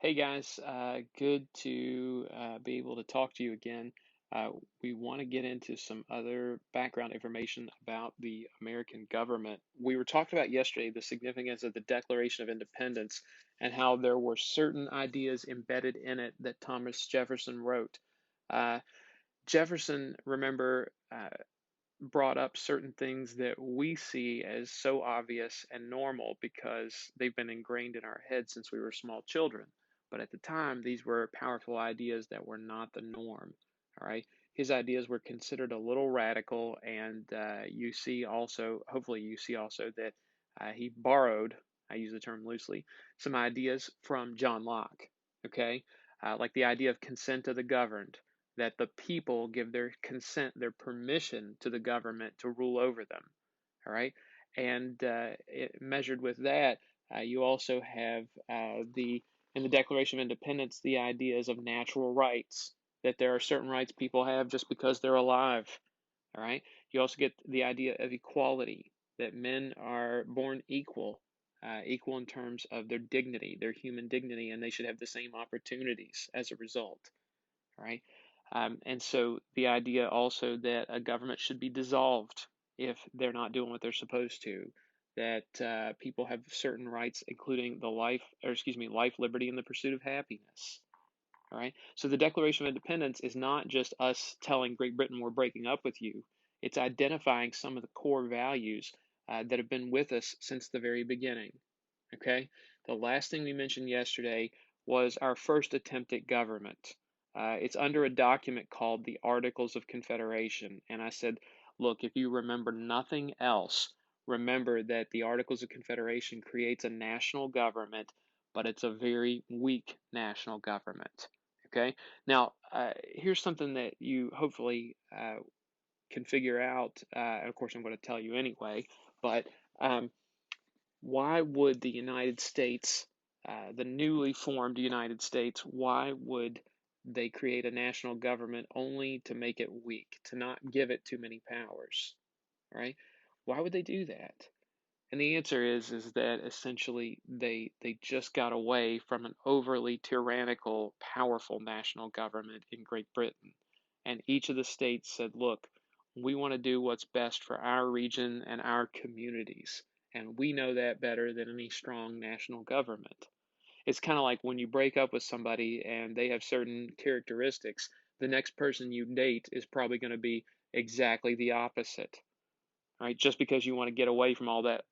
Hey guys, good to be able to talk to you again. We want to get into some other background information about the American government. We were talking about yesterday the significance of the Declaration of Independence and how there were certain ideas embedded in it that Thomas Jefferson wrote. Uh, Jefferson, remember, brought up certain things that we see as so obvious and normal because they've been ingrained in our heads since we were small children. But at the time, these were powerful ideas that were not the norm. All right. His ideas were considered a little radical, and you see also, hopefully, you see also that he borrowed, I use the term loosely, some ideas from John Locke. Okay. Like the idea of consent of the governed, that the people give their consent, their permission to the government to rule over them. All right. And measured with that, you also have in the Declaration of Independence, the ideas of natural rights, that there are certain rights people have just because they're alive. All right. You also get the idea of equality, that men are born equal, equal in terms of their dignity, their human dignity, and they should have the same opportunities as a result. Right? And so the idea also that a government should be dissolved if they're not doing what they're supposed to, that people have certain rights, including life, liberty, and the pursuit of happiness. All right. So the Declaration of Independence is not just us telling Great Britain we're breaking up with you. It's identifying some of the core values that have been with us since the very beginning. Okay. The last thing we mentioned yesterday was our first attempt at government. It's under a document called the Articles of Confederation. And I said, look, if you remember nothing else, remember that the Articles of Confederation creates a national government, but it's a very weak national government. Okay. Now, here's something that you hopefully can figure out. And of course, I'm going to tell you anyway. But why would the United States, the newly formed United States, why would they create a national government only to make it weak, to not give it too many powers? Right? Why would they do that? And the answer is that essentially they just got away from an overly tyrannical, powerful national government in Great Britain. And each of the states said, look, we want to do what's best for our region and our communities. And we know that better than any strong national government. It's kind of like when you break up with somebody and they have certain characteristics, the next person you date is probably going to be exactly the opposite, right? Just because you want to get away from all that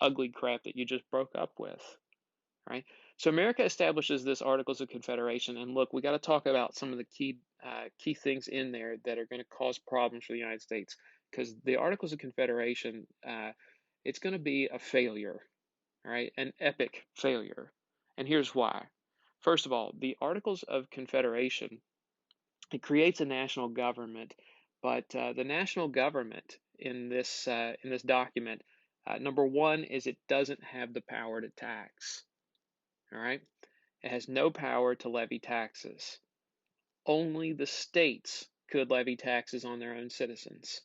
ugly crap that you just broke up with, right? So America establishes this Articles of Confederation, and look, we got to talk about some of the key things in there that are going to cause problems for the United States, because the Articles of Confederation, it's going to be a failure, right? An epic failure, and here's why. First of all, the Articles of Confederation, it creates a national government, but the national government in this document, number one is it doesn't have the power to tax. All right, it has no power to levy taxes. Only the states could levy taxes on their own citizens.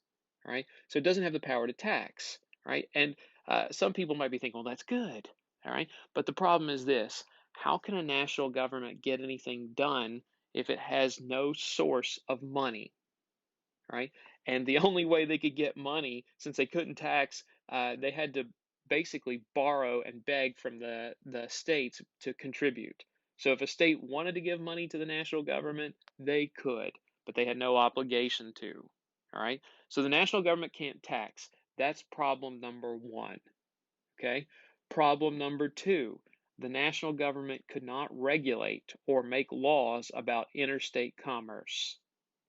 All right, so it doesn't have the power to tax. Right, and some people might be thinking, well, that's good. All right, but the problem is this: how can a national government get anything done if it has no source of money? Right? And the only way they could get money, since they couldn't tax, they had to basically borrow and beg from the states to contribute. So if a state wanted to give money to the national government, they could, but they had no obligation to. All right? So the national government can't tax. That's problem number one. Okay? Problem number two, the national government could not regulate or make laws about interstate commerce.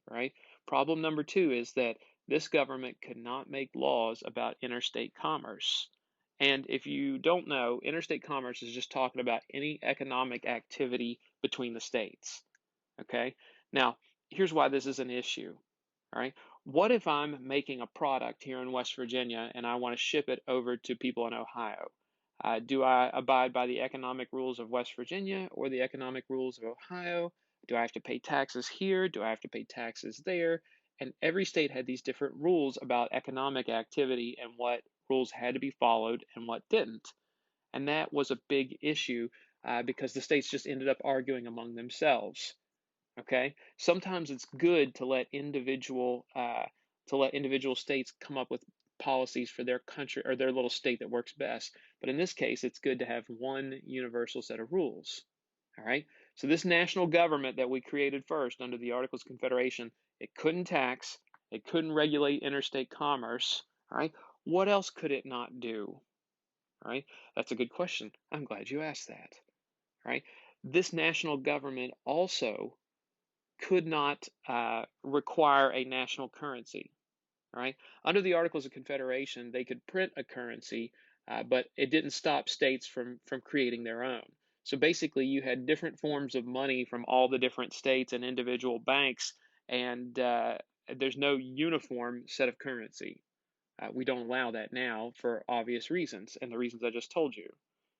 Right? Problem number two is that this government could not make laws about interstate commerce. And if you don't know, interstate commerce is just talking about any economic activity between the states. Okay? Now, here's why this is an issue. All right. What if I'm making a product here in West Virginia and I want to ship it over to people in Ohio? Do I abide by the economic rules of West Virginia or the economic rules of Ohio? Do I have to pay taxes here? Do I have to pay taxes there? And every state had these different rules about economic activity and what rules had to be followed and what didn't. And that was a big issue because the states just ended up arguing among themselves. Okay, sometimes it's good to let individual states come up with policies for their country or their little state that works best. But in this case, it's good to have one universal set of rules. All right. So this national government that we created first under the Articles of Confederation, it couldn't tax, it couldn't regulate interstate commerce. All right. What else could it not do? All right. That's a good question. I'm glad you asked that. All right. This national government also could not require a national currency. All right. Under the Articles of Confederation, they could print a currency, but it didn't stop states from creating their own. So basically, you had different forms of money from all the different states and individual banks, and there's no uniform set of currency. We don't allow that now for obvious reasons, and the reasons I just told you.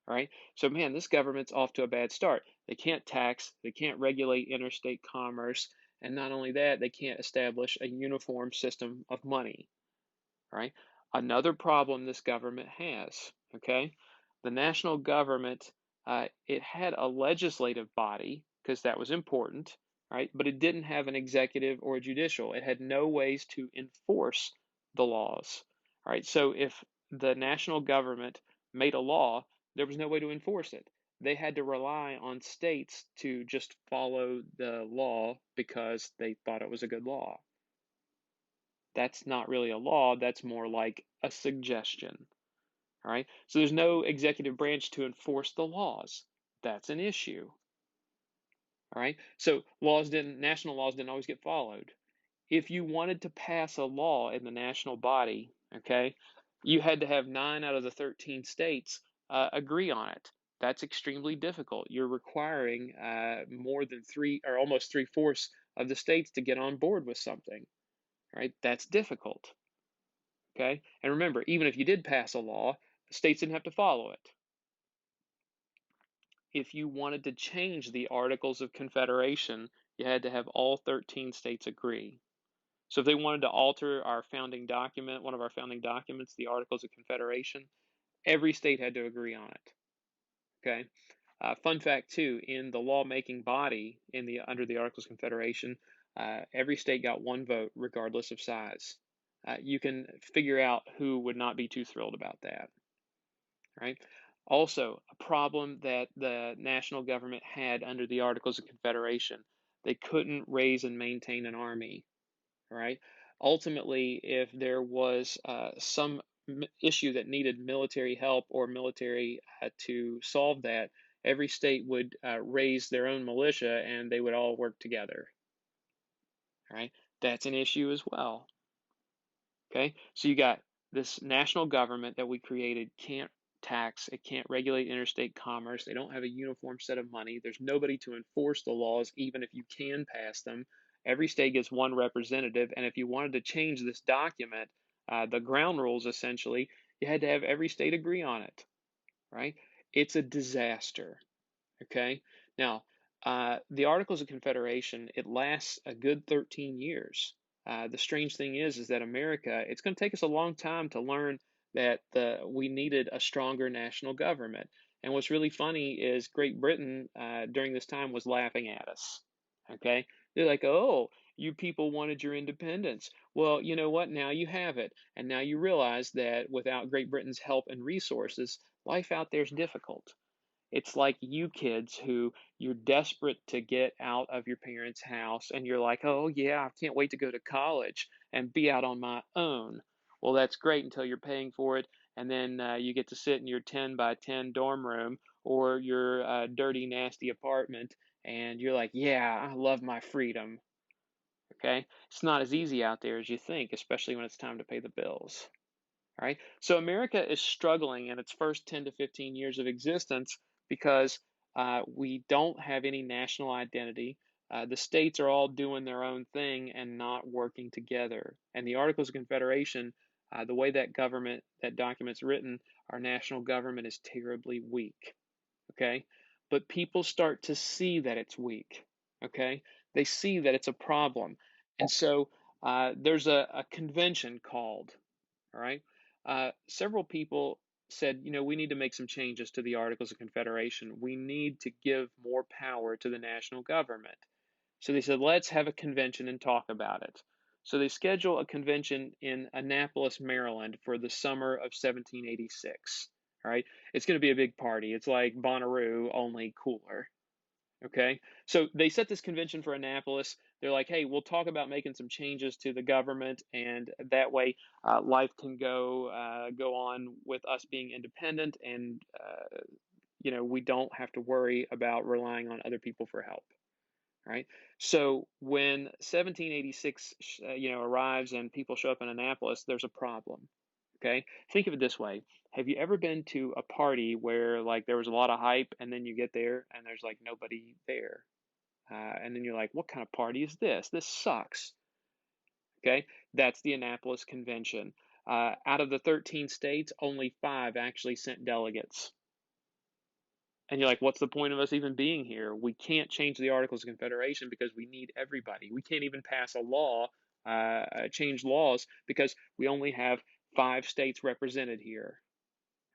All right. So, man, this government's off to a bad start. They can't tax, they can't regulate interstate commerce, and not only that, they can't establish a uniform system of money. All right. Another problem this government has, okay, the national government, it had a legislative body because that was important, right? But it didn't have an executive or a judicial. It had no ways to enforce the laws. All right. So if the national government made a law, there was no way to enforce it. They had to rely on states to just follow the law because they thought it was a good law. That's not really a law, that's more like a suggestion. All right. So there's no executive branch to enforce the laws. That's an issue. All right. So national laws didn't always get followed. If you wanted to pass a law in the national body, okay, you had to have 9 out of the 13 states agree on it. That's extremely difficult. You're requiring more than three or almost three-fourths of the states to get on board with something. Right? That's difficult. Okay? And remember, even if you did pass a law, the states didn't have to follow it. If you wanted to change the Articles of Confederation, you had to have all 13 states agree. So if they wanted to alter our founding document, one of our founding documents, the Articles of Confederation, every state had to agree on it. Okay? Fun fact too, in the lawmaking body under the Articles of Confederation, every state got one vote regardless of size. You can figure out who would not be too thrilled about that, right? Also, a problem that the national government had under the Articles of Confederation, they couldn't raise and maintain an army, right? Ultimately, if there was some issue that needed military help or military to solve that, every state would raise their own militia and they would all work together, right? That's an issue as well. Okay, so you got this national government that we created can't tax, it can't regulate interstate commerce, they don't have a uniform set of money, there's nobody to enforce the laws, even if you can pass them. Every state gets one representative, and if you wanted to change this document, the ground rules essentially, you had to have every state agree on it, right? It's a disaster. Okay, now the Articles of Confederation, it lasts a good 13 years. The strange thing is that America, it's going to take us a long time to learn that we needed a stronger national government. And what's really funny is Great Britain during this time was laughing at us. Okay, they're like, oh, you people wanted your independence. Well, you know what? Now you have it. And now you realize that without Great Britain's help and resources, life out there is difficult. It's like you kids who you're desperate to get out of your parents' house and you're like, oh, yeah, I can't wait to go to college and be out on my own. Well, that's great until you're paying for it, and then you get to sit in your 10 by 10 dorm room or your dirty, nasty apartment, and you're like, yeah, I love my freedom. Okay? It's not as easy out there as you think, especially when it's time to pay the bills. All right. So America is struggling in its first 10 to 15 years of existence because we don't have any national identity. The states are all doing their own thing and not working together. And the Articles of Confederation, the way that document's written, our national government is terribly weak. Okay. But people start to see that it's weak. Okay. They see that it's a problem. And so there's a convention called, all right. Several people said, we need to make some changes to the Articles of Confederation. We need to give more power to the national government. So they said, let's have a convention and talk about it. So they schedule a convention in Annapolis, Maryland for the summer of 1786. All right. It's going to be a big party. It's like Bonnaroo, only cooler. Okay. So they set this convention for Annapolis. They're like, hey, we'll talk about making some changes to the government, and that way life can go on with us being independent, and we don't have to worry about relying on other people for help. Right. So when 1786, arrives and people show up in Annapolis, there's a problem. Okay. Think of it this way. Have you ever been to a party where like there was a lot of hype and then you get there and there's like nobody there? And then you're like, what kind of party is this? This sucks. Okay. That's the Annapolis Convention. Out of the 13 states, only 5 actually sent delegates. And you're like, what's the point of us even being here? We can't change the Articles of Confederation because we need everybody. We can't even pass a law, change laws, because we only have 5 states represented here.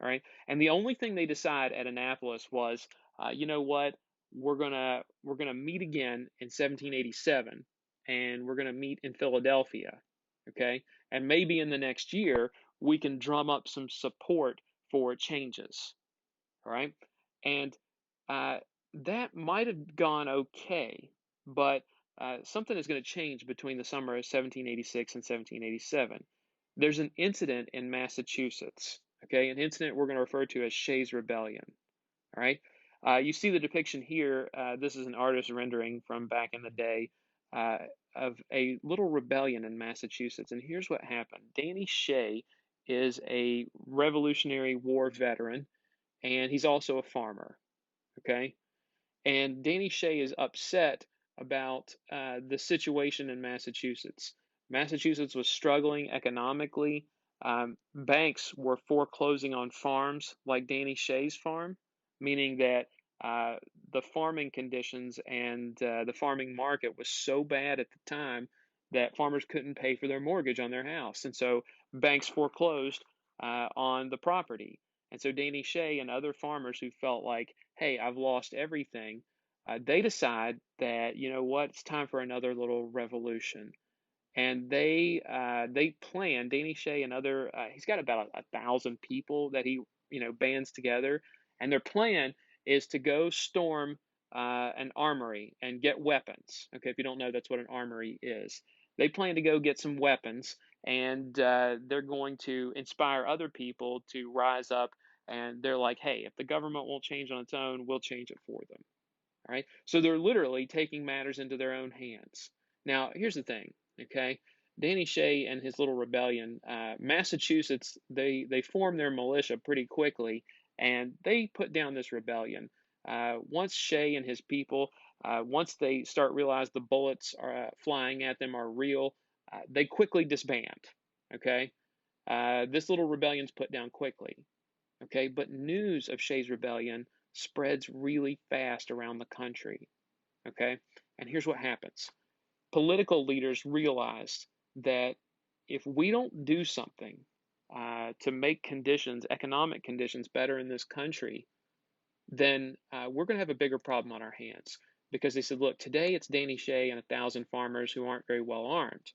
All right. And the only thing they decide at Annapolis was, you know what? We're gonna meet again in 1787, and we're gonna meet in Philadelphia. Okay. And maybe in the next year we can drum up some support for changes. All right. And uh, that might have gone okay, but something is going to change between the summer of 1786 and 1787. There's an incident in Massachusetts, okay, an incident we're going to refer to as Shays' Rebellion. All right. You see the depiction here. This is an artist rendering from back in the day uh, of a little rebellion in Massachusetts. And here's what happened. Danny Shay is a Revolutionary War veteran, and he's also a farmer. Okay. And Danny Shay is upset about the situation in Massachusetts. Massachusetts was struggling economically. Banks were foreclosing on farms like Danny Shay's farm, meaning that the farming conditions and the farming market was so bad at the time that farmers couldn't pay for their mortgage on their house. And so banks foreclosed on the property. And so Danny Shay and other farmers who felt like, hey, I've lost everything, they decide that, you know what, it's time for another little revolution. And they plan, Danny Shay and other, he's got about 1,000 people that he, bands together. And their plan is to go storm an armory and get weapons. Okay, if you don't know, that's what an armory is. They plan to go get some weapons, and they're going to inspire other people to rise up. And they're like, hey, if the government won't change on its own, we'll change it for them. All right. So they're literally taking matters into their own hands. Now, here's the thing. Okay. Danny Shay and his little rebellion, Massachusetts, they formed their militia pretty quickly, and they put down this rebellion. Once Shay and his people, once they start realize the bullets are flying at them are real, they quickly disband. Okay. This little rebellion's put down quickly. Okay, but news of Shay's rebellion spreads really fast around the country. Okay, and here's what happens. Political leaders realized that if we don't do something to make conditions, economic conditions, better in this country, then we're going to have a bigger problem on our hands. Because they said, look, today it's Danny Shay and 1,000 farmers who aren't very well armed.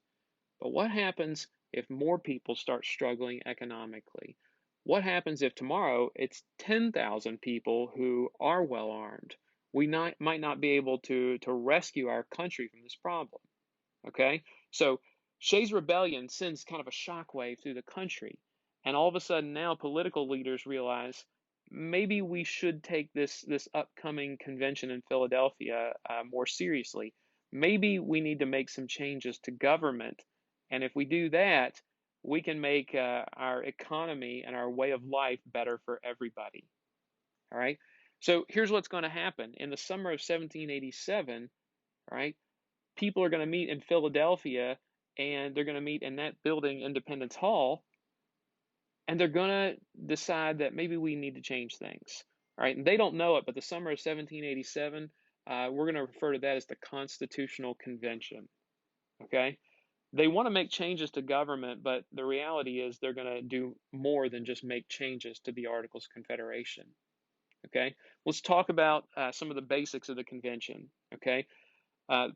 But what happens if more people start struggling economically? What happens if tomorrow it's 10,000 people who are well armed? Might not be able to rescue our country from this problem. Okay? So Shay's rebellion sends kind of a shockwave through the country. And all of a sudden now political leaders realize maybe we should take this upcoming convention in Philadelphia more seriously. Maybe we need to make some changes to government. And if we do that, we can make our economy and our way of life better for everybody. All right. So here's what's going to happen. In the summer of 1787, all right, people are going to meet in Philadelphia, and they're going to meet in that building, Independence Hall, and they're going to decide that maybe we need to change things. All right. And they don't know it, but the summer of 1787, we're going to refer to that as the Constitutional Convention. Okay. They want to make changes to government, but the reality is they're going to do more than just make changes to the Articles of Confederation. Okay, let's talk about some of the basics of the convention. Okay,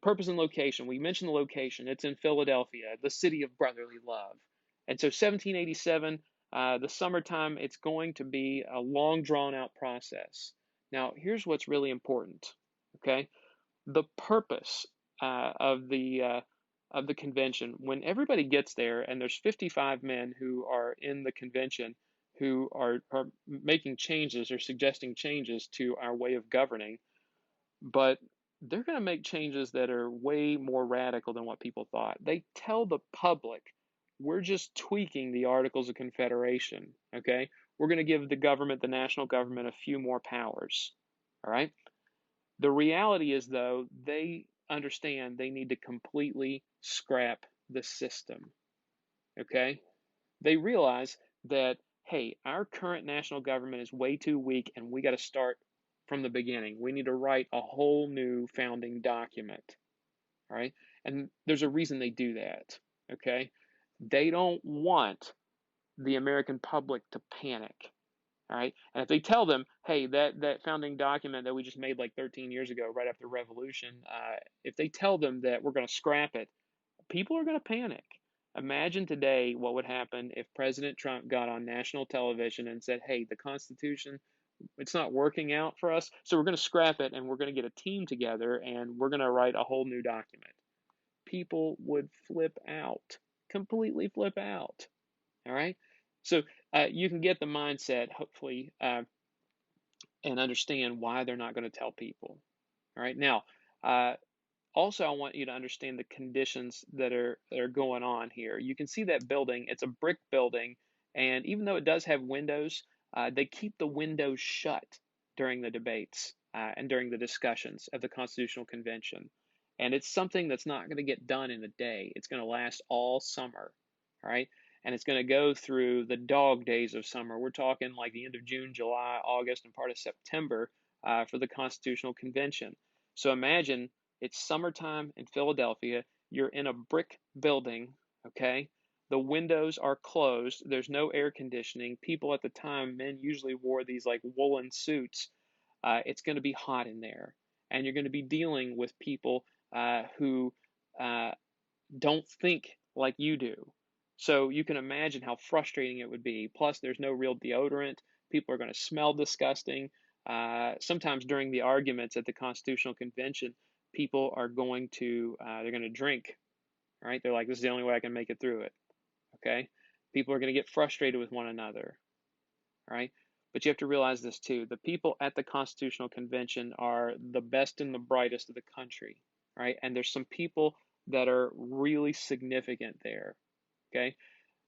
purpose and location. We mentioned the location. It's in Philadelphia, the city of brotherly love. And so 1787, the summertime, it's going to be a long drawn out process. Now, here's what's really important. Okay, the purpose of the convention. When everybody gets there, and there's 55 men who are in the convention who are making changes or suggesting changes to our way of governing, but they're going to make changes that are way more radical than what people thought. They tell the public, we're just tweaking the Articles of Confederation, okay? We're going to give the government, the national government, a few more powers, all right? The reality is, though, they understand they need to completely scrap the system, okay? They realize that, hey, our current national government is way too weak and we got to start from the beginning. We need to write a whole new founding document, all right? And there's a reason they do that, okay? They don't want the American public to panic, all right? And if they tell them, hey, that founding document that we just made like 13 years ago, right after the revolution, if they tell them that we're going to scrap it, people are going to panic. Imagine today what would happen if President Trump got on national television and said, hey, the Constitution, it's not working out for us, so we're going to scrap it and we're going to get a team together and we're going to write a whole new document. People would flip out, completely flip out. All right? So you can get the mindset, hopefully, and understand why they're not going to tell people. All right? Now, uh, also, I want you to understand the conditions that are going on here. You can see that building. It's a brick building, and even though it does have windows, they keep the windows shut during the debates and during the discussions of the Constitutional Convention. And it's something that's not going to get done in a day. It's going to last all summer, all right? And it's going to go through the dog days of summer. We're talking like the end of June, July, August, and part of September for the Constitutional Convention. So imagine it's summertime in Philadelphia. You're in a brick building, okay? The windows are closed. There's no air conditioning. People at the time, men usually wore these like woolen suits. It's going to be hot in there. And you're going to be dealing with people who uh, don't think like you do. So you can imagine how frustrating it would be. Plus, there's no real deodorant. People are going to smell disgusting. Sometimes during the arguments at the Constitutional Convention, people are going to they're going to drink. Right? They're like, this is the only way I can make it through it. Okay? People are going to get frustrated with one another. Right? But you have to realize this too. The people at the Constitutional Convention are the best and the brightest of the country. Right? And there's some people that are really significant there. Okay?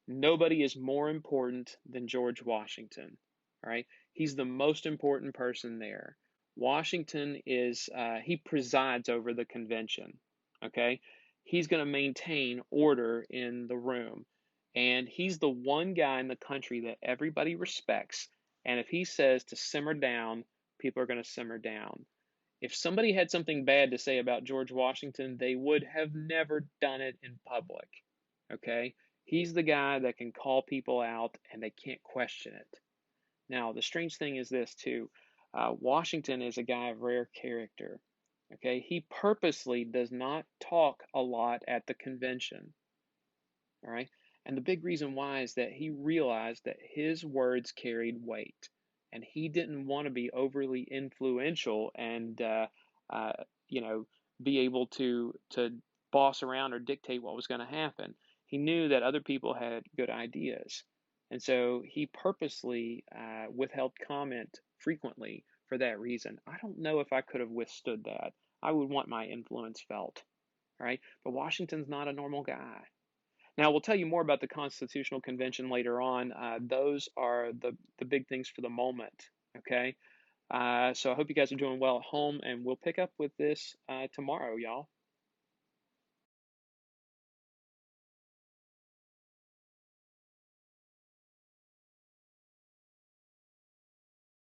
Nobody is more important than George Washington. All right? He's the most important person there. Washington is, he presides over the convention. Okay? He's going to maintain order in the room. And he's the one guy in the country that everybody respects. And if he says to simmer down, people are going to simmer down. If somebody had something bad to say about George Washington, they would have never done it in public. Okay? He's the guy that can call people out and they can't question it. Now, the strange thing is this, too. Washington is a guy of rare character. Okay? He purposely does not talk a lot at the convention. All right? And the big reason why is that he realized that his words carried weight. And he didn't want to be overly influential and, uh, you know, be able to boss around or dictate what was going to happen. He knew that other people had good ideas. And so he purposely withheld comment frequently for that reason. I don't know if I could have withstood that. I would want my influence felt, right? But Washington's not a normal guy. Now, we'll tell you more about the Constitutional Convention later on. Those are the big things for the moment, okay? So I hope you guys are doing well at home, and we'll pick up with this tomorrow, y'all.